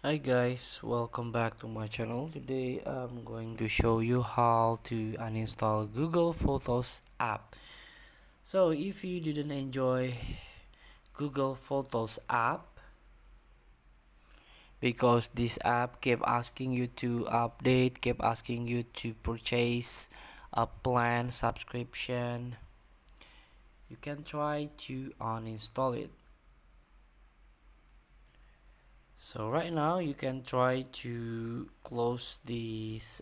Hi guys, welcome back to my channel. Today I'm going to show you how to uninstall Google Photos app. So if you didn't enjoy Google Photos app because this app kept asking you to update, kept asking you to purchase a plan subscription, you can try to uninstall it. So right now you can try to close this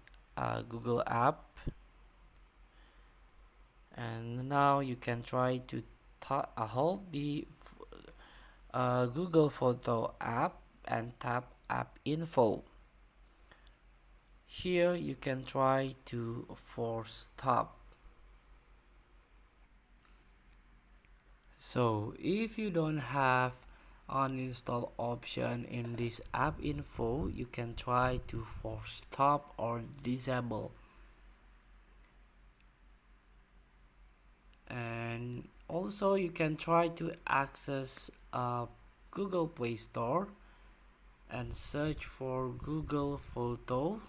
Google app, and now you can try to hold the Google Photo app and tap app info. Here you can try to force stop. So if you don't have uninstall option in this app info, you can try to force stop or disable. And also you can try to access Google Play Store and search for Google Photo.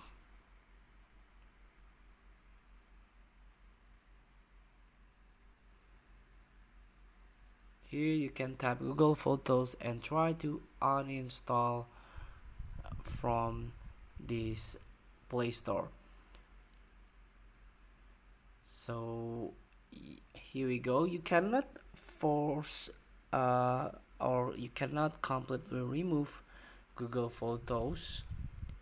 Here you can tap Google Photos and try to uninstall from this Play Store. So here we go. You cannot force or you cannot completely remove Google Photos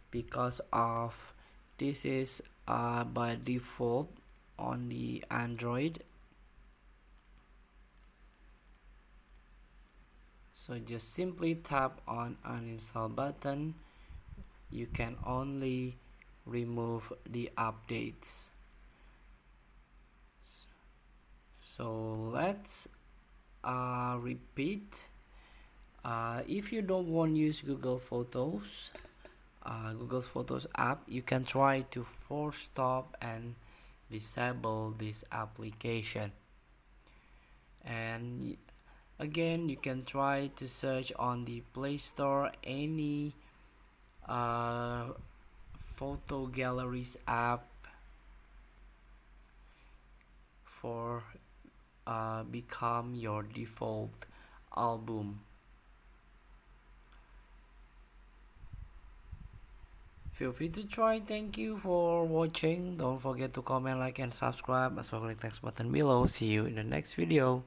because of this is by default on the Android. So just simply tap on uninstall button. You can only remove the updates. So let's repeat. If you don't want to use Google Photos app, you can try to force stop and disable this application. And again, you can try to search on the Play Store any photo galleries app for become your default album. Feel free to try. Thank you for watching. Don't forget to comment, like, and subscribe. Also click next button below. See you in the next video.